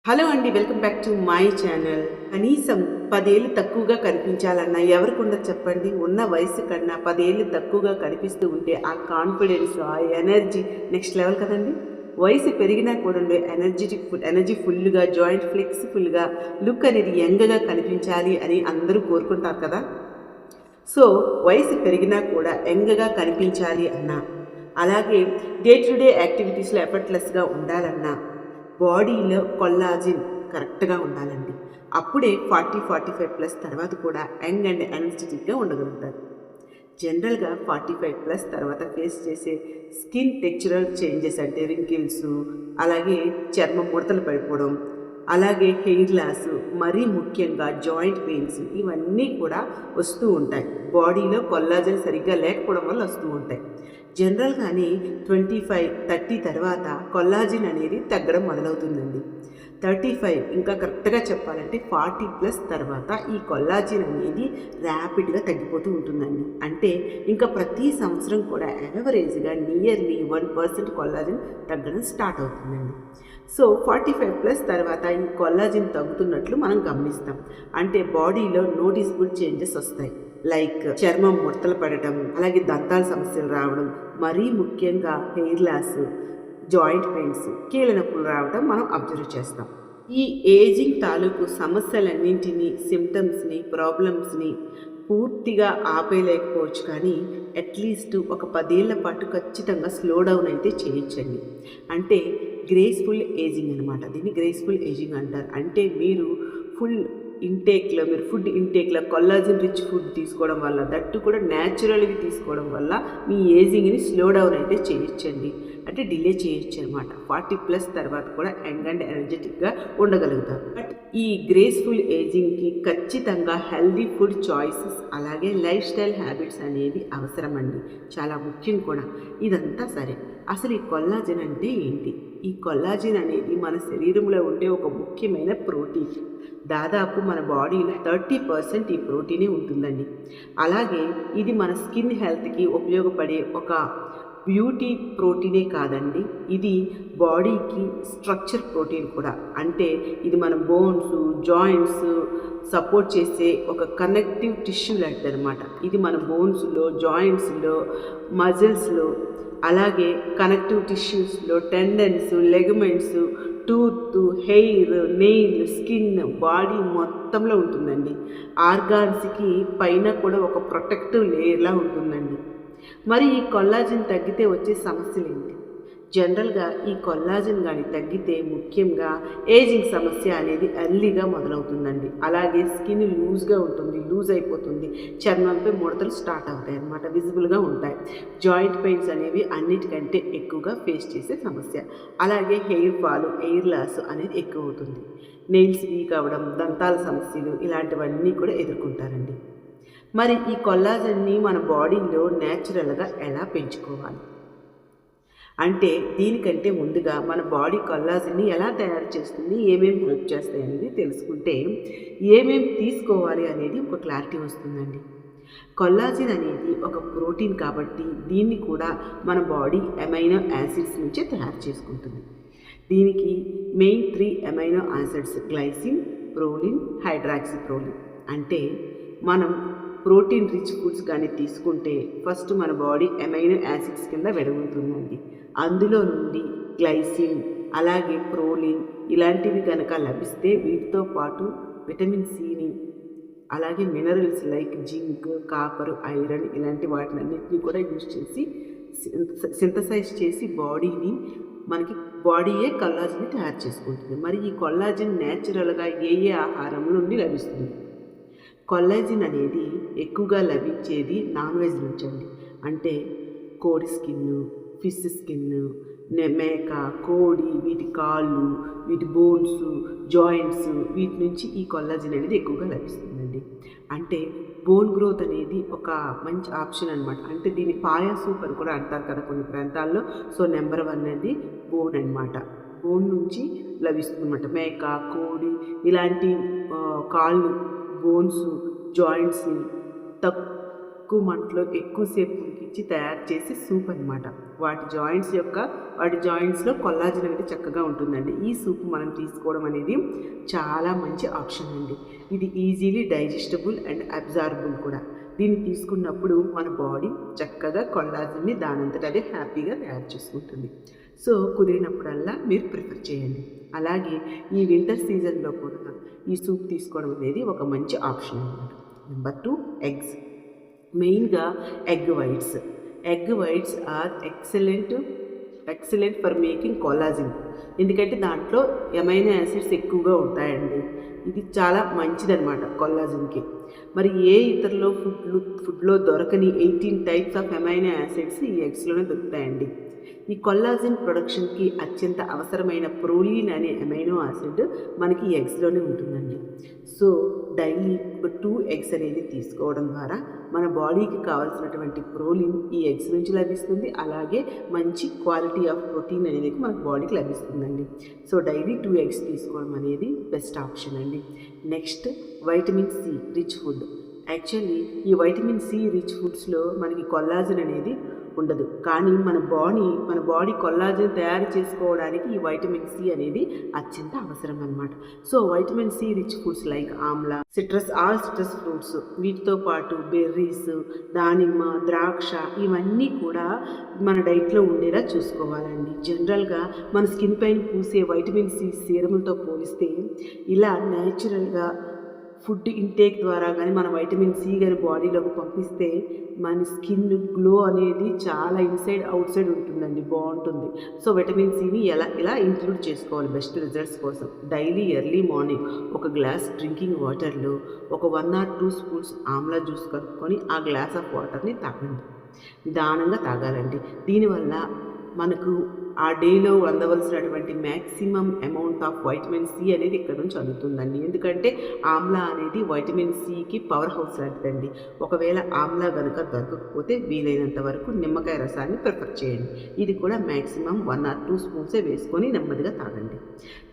Hello అండి, welcome back to my channel. కనీసం 10 ఏళ్ళు తక్కువగా కనిపించాలన్నా ఎవరికి ఉండదు చెప్పండి. ఉన్న వయసు కన్నా 10 ఏళ్ళు తక్కువగా కనిపిస్తూ ఉంటే ఆ కాన్ఫిడెన్స్, ఆ ఎనర్జీ నెక్స్ట్ లెవెల్ కదండి. వయసు పెరిగినా కూడా ఎనర్జీ ఫుల్గా, జాయింట్ ఫ్లెక్సిబుల్గా, లుక్ అనేది యంగ్గా కనిపించాలి అని అందరూ కోరుకుంటారు కదా. సో వయసు పెరిగినా కూడా యంగ్గా కనిపించాలి అన్నా, అలాగే డే టు డే యాక్టివిటీస్లో ఎఫర్ట్లెస్గా ఉండాలన్నా బాడీలో కొల్లాజిన్ కరెక్ట్గా ఉండాలండి. అప్పుడే 40-45+ తర్వాత కూడా యంగ్ అండ్ ఎనర్జెటిక్గా ఉండగలుగుతారు. జనరల్గా 45+ తర్వాత ఫేస్ చేసే స్కిన్ టెక్స్చరల్ చేంజెస్ అంటే రింకిల్స్, అలాగే చర్మం ముడతలు పడిపోవడం, అలాగే హెయిర్ లాస్, మరీ ముఖ్యంగా జాయింట్ పెయిన్స్, ఇవన్నీ కూడా వస్తూ ఉంటాయి. బాడీలో కొల్లాజన్ సరిగ్గా లేకపోవడం వల్ల వస్తూ ఉంటాయి. జనరల్గానే 25-30 తర్వాత కొల్లాజిన్ అనేది తగ్గడం మొదలవుతుందండి. 35 ఇంకా కరెక్ట్గా చెప్పాలంటే 40+ తర్వాత ఈ కొల్లాజిన్ అనేది ర్యాపిడ్గా తగ్గిపోతూ ఉంటుందండి. అంటే ఇంకా ప్రతి సంవత్సరం కూడా యావరేజ్గా నియర్లీ 1% కొల్లాజిన్ తగ్గడం స్టార్ట్ అవుతుందండి. సో 45+ తర్వాత ఈ కొల్లాజిన్ తగ్గుతున్నట్లు మనం గమనిస్తాం. అంటే బాడీలో నోటిసబుల్ చేంజెస్ వస్తాయి. లైక్ చర్మం ముడతలు పడటం, అలాగే దంతాల సమస్యలు రావడం, మరీ ముఖ్యంగా హెయిర్ లాస్, జాయింట్ పెయిన్స్, కీళ్ళ నొప్పులు రావడం మనం అబ్జర్వ్ చేస్తాం. ఈ ఏజింగ్ తాలూకు సమస్యలన్నింటినీ, సిమ్టమ్స్ని, ప్రాబ్లమ్స్ని పూర్తిగా ఆపేయలేకపోవచ్చు, కానీ అట్లీస్ట్ ఒక 10 ఏళ్ల పాటు ఖచ్చితంగా స్లో డౌన్ అయితే చేయొచ్చండి. అంటే గ్రేస్ఫుల్ ఏజింగ్ అనమాట. దీన్ని గ్రేస్ఫుల్ ఏజింగ్ అంటారు. అంటే మీరు ఫుడ్ ఇంటేక్లో కొల్లాజిన్ రిచ్ ఫుడ్ తీసుకోవడం వల్ల, దట్టు కూడా న్యాచురల్గా తీసుకోవడం వల్ల మీ ఏజింగ్ని స్లో డౌన్ అయితే చేయొచ్చండి. అంటే డిలే చేయొచ్చు అనమాట. 40+ తర్వాత కూడా యంగ్ అండ్ ఎనర్జెటిక్గా ఉండగలుగుతారు. బట్ ఈ గ్రేస్ఫుల్ ఏజింగ్కి ఖచ్చితంగా హెల్దీ ఫుడ్ చాయిసెస్, అలాగే లైఫ్ స్టైల్ హ్యాబిట్స్ అనేవి అవసరమండి. చాలా ముఖ్యం కూడా. ఇదంతా సరే, అసలు ఈ కొల్లాజిన్ అంటే ఏంటి? ఈ కొల్లాజిన్ అనేది మన శరీరంలో ఉండే ఒక ముఖ్యమైన ప్రోటీన్. దాదాపు మన బాడీలో 30% ఈ ప్రోటీనే ఉంటుందండి. అలాగే ఇది మన స్కిన్ హెల్త్కి ఉపయోగపడే ఒక బ్యూటీ ప్రోటీనే కాదండి, ఇది బాడీకి స్ట్రక్చర్ ప్రోటీన్ కూడా. అంటే ఇది మన బోన్స్, జాయింట్స్ సపోర్ట్ చేసే ఒక కనెక్టివ్ టిష్యూ లాంటిది అనమాట. ఇది మన బోన్స్లో, జాయింట్స్లో, మజిల్స్లో, అలాగే కనెక్టివ్ టిష్యూస్లో, tendons, ligaments, tooth, hair, nail, skin, body మొత్తంలో ఉంటుందండి. ఆర్గాన్స్కి పైన కూడా ఒక ప్రొటెక్టివ్ లేయర్లా ఉంటుందండి. మరి ఈ కొల్లాజిన్ తగ్గితే వచ్చే సమస్యలు ఏంటి? జనరల్గా ఈ కొల్లాజిన్ కానీ తగ్గితే ముఖ్యంగా ఏజింగ్ సమస్య అనేది ఎర్లీగా మొదలవుతుందండి. అలాగే స్కిన్ లూజ్ అయిపోతుంది, చర్మంపై ముడతలు స్టార్ట్ అవుతాయి అన్నమాట, విజిబుల్గా ఉంటాయి. జాయింట్ పెయిన్స్ అనేవి అన్నిటికంటే ఎక్కువగా ఫేస్ చేసే సమస్య. అలాగే హెయిర్ ఫాల్, హెయిర్ లాస్ అనేది ఎక్కువ అవుతుంది. నెయిల్స్ వీక్ అవ్వడం, దంతాల సమస్యలు, ఇలాంటివన్నీ కూడా ఎదుర్కొంటారండి. మరి ఈ కొల్లాజన్ని మన బాడీలో న్యాచురల్గా ఎలా పెంచుకోవాలి అంటే, దీనికంటే ముందుగా మన బాడీ కొల్లాజన్ని ఎలా తయారు చేస్తుంది, ఏమేమి హెల్ప్ చేస్తాయి అనేది తెలుసుకుంటే ఏమేమి తీసుకోవాలి అనేది ఒక క్లారిటీ వస్తుందండి. కొల్లాజిన్ అనేది ఒక ప్రోటీన్ కాబట్టి దీన్ని కూడా మన బాడీ అమైనో యాసిడ్స్ నుంచే తయారు చేసుకుంటుంది. దీనికి main 3 amino acids glycine, proline, hydroxyproline. అంటే మనం ప్రోటీన్ రిచ్ ఫుడ్స్ కానీ తీసుకుంటే ఫస్ట్ మన బాడీ అమైనో యాసిడ్స్ కింద విడగొడుతుందండి. అందులో నుండి గ్లైసిన్, అలాగే ప్రోలిన్ ఇలాంటివి కనుక లభిస్తే వీటితో పాటు విటమిన్ సిని, అలాగే minerals like zinc, copper, iron ఇలాంటి వాటినన్నింటినీ కూడా యూజ్ చేసి సింథసైజ్ చేసి బాడీయే కొల్లాజిన్ తయారు చేసుకుంటుంది. మరి ఈ కొల్లాజిన్ న్యాచురల్గా ఏ ఆహారం నుండి లభిస్తుంది? కొల్లాజిన్ అనేది ఎక్కువగా లభించేది నాన్ వెజ్ నుంచి అండి. అంటే కోడి స్కిన్, ఫిష్ స్కిన్, మేక, కోడి, వీటి కాళ్ళు, వీటి బోన్స్, జాయింట్స్, వీటి నుంచి ఈ కొల్లాజిన్ అనేది ఎక్కువగా లభిస్తుందండి. అంటే బోన్ గ్రోత్ అనేది ఒక మంచి ఆప్షన్ అనమాట. అంటే దీన్ని పాయా సూప్ అని కూడా అంటారు కదా కొన్ని ప్రాంతాల్లో. సో నెంబర్ 1 అనేది బోన్ అనమాట. బోన్ నుంచి లభిస్తుంది అనమాట. మేక, కోడి ఇలాంటి కాళ్ళు, బోన్స్, జాయింట్స్ని తక్కువ మంటలో ఎక్కువసేపు ఉడికించి తయారు చేసి సూప్ అనమాట. వాటి జాయింట్స్లో కొల్లాజన్ అనేది చక్కగా ఉంటుందండి. ఈ సూప్ మనం తీసుకోవడం అనేది చాలా మంచి ఆప్షన్ అండి. ఇది ఈజీలీ డైజెస్టబుల్ అండ్ అబ్జార్బుల్ కూడా. దీన్ని తీసుకున్నప్పుడు మన బాడీ చక్కగా కొల్లాజన్ని దానంతట అదే హ్యాపీగా తయారు చేసుకుంటుంది. సో కుదిరినప్పుడల్లా మీరు ప్రిఫర్ చేయండి. అలాగే ఈ వింటర్ సీజన్లో కూడా ఈ సూప్ తీసుకోవడం అనేది ఒక మంచి ఆప్షన్ అన్నమాట. Number 2, eggs. మెయిన్గా egg whites are excellent for making collagen. ఎందుకంటే దాంట్లో ఎమైనో యాసిడ్స్ ఎక్కువగా ఉంటాయండి. ఇది చాలా మంచిదన్నమాట కొల్లాజన్కి. మరి ఏ ఇతరులో ఫుడ్లో దొరకని 18 టైప్స్ ఆఫ్ ఎమైనో యాసిడ్స్ ఈ ఎగ్స్లోనే దొరుకుతాయండి. ఈ కొల్లాజన్ ప్రొడక్షన్కి అత్యంత అవసరమైన ప్రోలీన్ అనే అమైనో యాసిడ్ మనకి ఎగ్స్లోనే ఉంటుందండి. సో డైలీ ఒక 2 ఎగ్స్ అనేది తీసుకోవడం ద్వారా మన బాడీకి కావాల్సినటువంటి ప్రోలీన్ ఈ ఎగ్స్ నుంచి లభిస్తుంది. అలాగే మంచి క్వాలిటీ ఆఫ్ ప్రోటీన్ అనేది మనకు బాడీకి లభిస్తుందండి. సో డైలీ 2 ఎగ్స్ తీసుకోవడం అనేది బెస్ట్ ఆప్షన్ అండి. Next, vitamin C rich food. Actually ఈ వైటమిన్ సి రిచ్ ఫుడ్స్లో మనకి కొల్లాజన్ అనేది ఉండదు, కానీ మన బాడీ కొల్లాజన్ తయారు చేసుకోవడానికి ఈ వైటమిన్ సి అనేది అత్యంత అవసరం అన్నమాట. So vitamin C rich foods like amla, all citrus fruits, వీటితో పాటు బెర్రీస్, దానిమ్మ, ద్రాక్ష, ఇవన్నీ కూడా మన డైట్లో ఉండేలా చూసుకోవాలండి. జనరల్గా మన స్కిన్ పైన పూసే వైటమిన్ సి సీరములతో పోలిస్తే ఇలా న్యాచురల్గా ఫుడ్ ఇంటేక్ ద్వారా కానీ మన వైటమిన్ సి కానీ బాడీలోకి పంపిస్తే మన స్కిన్ గ్లో అనేది చాలా ఇన్సైడ్ అవుట్ సైడ్ ఉంటుందండి, బాగుంటుంది. సో విటమిన్ సిని ఇలా ఇంక్లూడ్ చేసుకోవాలి బెస్ట్ రిజల్ట్స్ కోసం. డైలీ ఎర్లీ మార్నింగ్ ఒక గ్లాస్ డ్రింకింగ్ వాటర్లో ఒక 1 or 2 స్పూన్స్ ఆమ్లా జ్యూస్ కలుపుకొని ఆ గ్లాస్ ఆఫ్ వాటర్ని తాగండి. నిదానంగా తాగాలండి. దీనివల్ల మనకు ఆ డేలో అందవలసినటువంటి maximum amount of vitamin C అనేది ఇక్కడ నుంచి అందుతుందండి. ఎందుకంటే ఆమ్లా అనేది వైటమిన్ సికి పవర్ హౌస్ లాంటిదండి. ఒకవేళ ఆమ్లా కనుక దొరకకపోతే వీలైనంత వరకు నిమ్మకాయ రసాన్ని ప్రిఫర్ చేయండి. ఇది కూడా మ్యాక్సిమం 1 or 2 స్పూన్సే వేసుకొని నెమ్మదిగా తాగండి.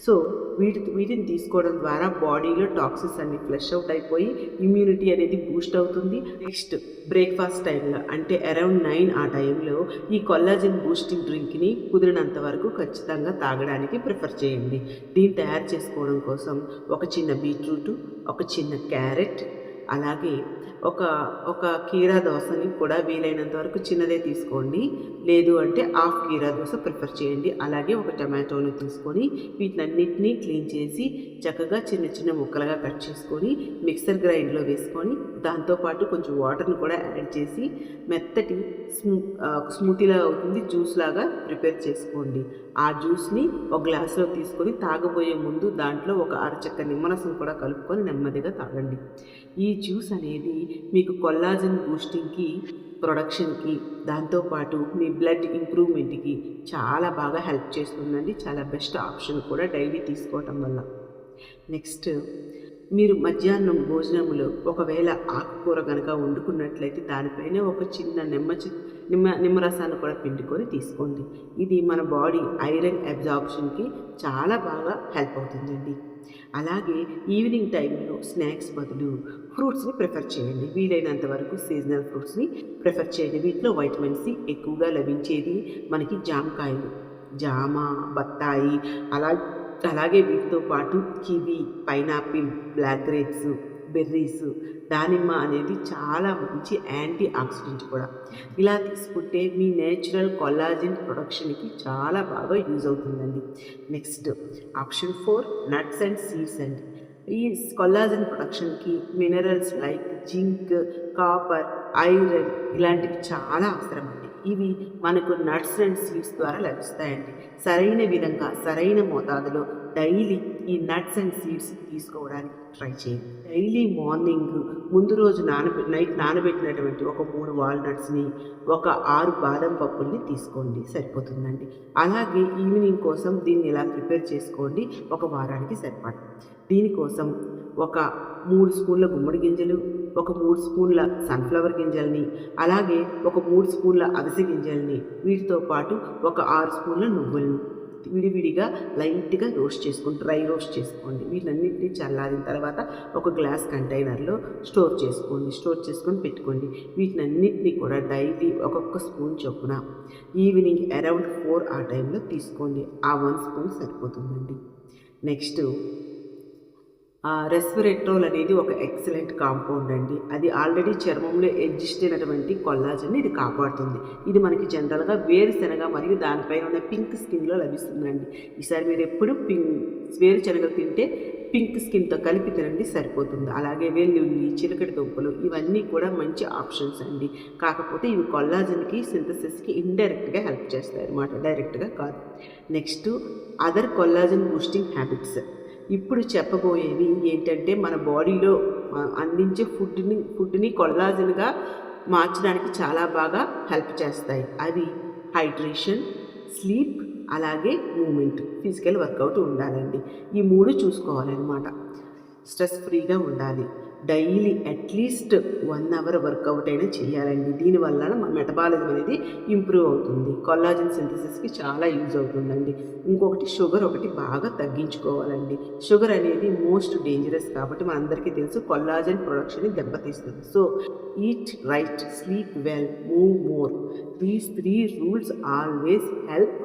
సో వీటిని తీసుకోవడం ద్వారా బాడీలో టాక్సిన్స్ అన్ని ఫ్లష్ అవుట్ అయిపోయి ఇమ్యూనిటీ అనేది బూస్ట్ అవుతుంది. నెక్స్ట్, బ్రేక్ఫాస్ట్ టైంలో అంటే అరౌండ్ 9 ఆ టైంలో ఈ కొల్లాజన్ బూస్టింగ్ డ్రింక్ని కుదిరినంత వరకు ఖచ్చితంగా తాగడానికి ప్రిఫర్ చేయండి. దీన్ని తయారు చేసుకోవడం కోసం ఒక చిన్న బీట్రూట్, ఒక చిన్న క్యారెట్, అలాగే ఒక కీరా దోసని కూడా వీలైనంత వరకు చిన్నదే తీసుకోండి. లేదు అంటే హాఫ్ కీరా దోస ప్రిఫర్ చేయండి. అలాగే ఒక టమాటోని తీసుకొని వీటినన్నిటినీ క్లీన్ చేసి చక్కగా చిన్న చిన్న ముక్కలుగా కట్ చేసుకొని మిక్సర్ గ్రైండ్లో వేసుకొని దాంతోపాటు కొంచెం వాటర్ని కూడా యాడ్ చేసి మెత్తటి స్మూతీలా అవుతుంది, జ్యూస్ లాగా ప్రిపేర్ చేసుకోండి. ఆ జ్యూస్ని ఒక గ్లాస్లో తీసుకొని తాగబోయే ముందు దాంట్లో ఒక అరచక్క నిమ్మరసం కూడా కలుపుకొని నెమ్మదిగా తాగండి. ఈ జ్యూస్ అనేది మీకు కొల్లాజన్ బూస్టింగ్కి, ప్రొడక్షన్కి, దాంతోపాటు మీ బ్లడ్ ఇంప్రూవ్మెంట్కి చాలా బాగా హెల్ప్ చేస్తుందండి. చాలా బెస్ట్ ఆప్షన్ కూడా డైలీ తీసుకోవటం వల్ల. నెక్స్ట్, మీరు మధ్యాహ్నం భోజనంలో ఒకవేళ ఆకుకూర కనుక వండుకున్నట్లయితే దానిపైన ఒక చిన్న నిమ్మరసాన్ని కూడా పిండుకొని తీసుకోండి. ఇది మన బాడీ ఐరన్ అబ్జార్ప్షన్కి చాలా బాగా హెల్ప్ అవుతుందండి. అలాగే ఈవినింగ్ టైంలో స్నాక్స్ బదులు ఫ్రూట్స్ని ప్రిఫర్ చేయండి. వీలైనంత వరకు సీజనల్ ఫ్రూట్స్ని ప్రిఫర్ చేయండి. వీటిలో వైటమిన్ సి ఎక్కువగా లభించేది మనకి జామకాయలు, జామ, బత్తాయి, అలాగే వీటితో పాటు kiwi, pineapple, black grapes, berries, దానిమ్మ అనేది చాలా మంచి యాంటీ ఆక్సిడెంట్ కూడా. ఇలా తీసుకుంటే మీ నేచురల్ కొల్లాజన్ ప్రొడక్షన్కి చాలా బాగా యూజ్ అవుతుందండి. Next, option 4, nuts and seeds అండి. ఈ కొల్లాజన్ ప్రొడక్షన్కి minerals like zinc, copper, iron ఇలాంటివి చాలా అవసరం అండి. ఇవి మనకు నట్స్ అండ్ సీడ్స్ ద్వారా లభిస్తాయండి. సరైన విధంగా సరైన మోతాదులో డైలీ ఈ నట్స్ అండ్ సీడ్స్ తీసుకోవడానికి ట్రై చేయండి. డైలీ మార్నింగ్ ముందు రోజు నైట్ నానబెట్టినటువంటి ఒక 3 వాల్నట్స్ని, ఒక 6 బాదం పప్పుల్ని తీసుకోండి, సరిపోతుందండి. అలాగే ఈవినింగ్ కోసం దీన్ని ఇలా ప్రిపేర్ చేసుకోండి, ఒక వారానికి సరిపడ. దీనికోసం ఒక 3 స్పూన్ల గుమ్మడి గింజలు, ఒక 3 స్పూన్ల సన్ఫ్లవర్ గింజల్ని, అలాగే ఒక 3 స్పూన్ల అవిసె గింజల్ని, వీటితో పాటు ఒక 6 స్పూన్ల నువ్వులను విడివిడిగా లైట్గా రోస్ట్ చేసుకోండి, డ్రై రోస్ట్ చేసుకోండి. వీటన్నిటిని చల్లారిన తర్వాత ఒక గ్లాస్ కంటైనర్లో స్టోర్ చేసుకొని పెట్టుకోండి. వీటినన్నిటిని కూడా డైలీ ఒక్కొక్క స్పూన్ చొప్పున ఈవినింగ్ అరౌండ్ 4 ఆ టైంలో తీసుకోండి. ఆ 1 స్పూన్ సరిపోతుందండి. నెక్స్ట్ రెస్వెరాట్రోల్ అనేది ఒక ఎక్సలెంట్ కాంపౌండ్ అండి. అది ఆల్రెడీ చర్మంలో ఎగ్జిస్ట్ అయినటువంటి కొల్లాజన్ని ఇది కాపాడుతుంది. ఇది మనకి జనరల్గా వేరుశనగ మరియు దానిపైన ఉన్న పింక్ స్కిన్లో లభిస్తుందండి. ఈసారి మీరు ఎప్పుడు వేరుశనగలు తింటే పింక్ స్కిన్తో కలిపి తినండి, సరిపోతుంది. అలాగే వెల్లుల్లి, చిలకడ దుంపలు ఇవన్నీ కూడా మంచి ఆప్షన్స్ అండి. కాకపోతే ఇవి కొల్లాజన్కి సింథసిస్కి ఇండైరెక్ట్గా హెల్ప్ చేస్తాయి అన్నమాట, డైరెక్ట్గా కాదు. Next other collagen boosting habits. ఇప్పుడు చెప్పబోయేవి ఏంటంటే మన బాడీలో అందించే ఫుడ్ని కొల్లాజన్గా మార్చడానికి చాలా బాగా హెల్ప్ చేస్తాయి. అవి హైడ్రేషన్, స్లీప్, అలాగే మూమెంట్, ఫిజికల్ వర్కౌట్ ఉండాలండి. ఈ 3 చూసుకోవాలన్నమాట. స్ట్రెస్ ఫ్రీగా ఉండాలి. డైలీ అట్లీస్ట్ 1 అవర్ వర్కౌట్ అయినా చేయాలండి. దీనివల్ల మన మెటబాలిజం అనేది ఇంప్రూవ్ అవుతుంది. కొల్లాజన్ సింథసిస్కి చాలా యూజ్ అవుతుందండి. ఇంకొకటి షుగర్ ఒకటి బాగా తగ్గించుకోవాలండి. షుగర్ అనేది మోస్ట్ డేంజరస్ కాబట్టి మనందరికీ తెలుసు కొల్లాజన్ ప్రొడక్షన్ని దెబ్బతీస్తుంది. So eat right, sleep well, move more. These 3 rules always help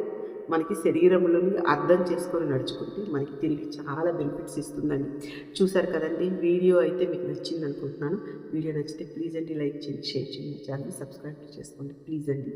మనకి శరీరంలోని అర్థం చేసుకొని నడుచుకుంటే మనకి తిరిగి చాలా బెనిఫిట్స్ ఇస్తుందండి. చూసారు కదండి, వీడియో అయితే మీకు నచ్చింది అనుకుంటున్నాను. వీడియో నచ్చితే ప్లీజ్ అండి లైక్ చేయండి, షేర్ చేయండి, ఛానల్ సబ్స్క్రైబ్ చేసుకోండి ప్లీజ్ అండి.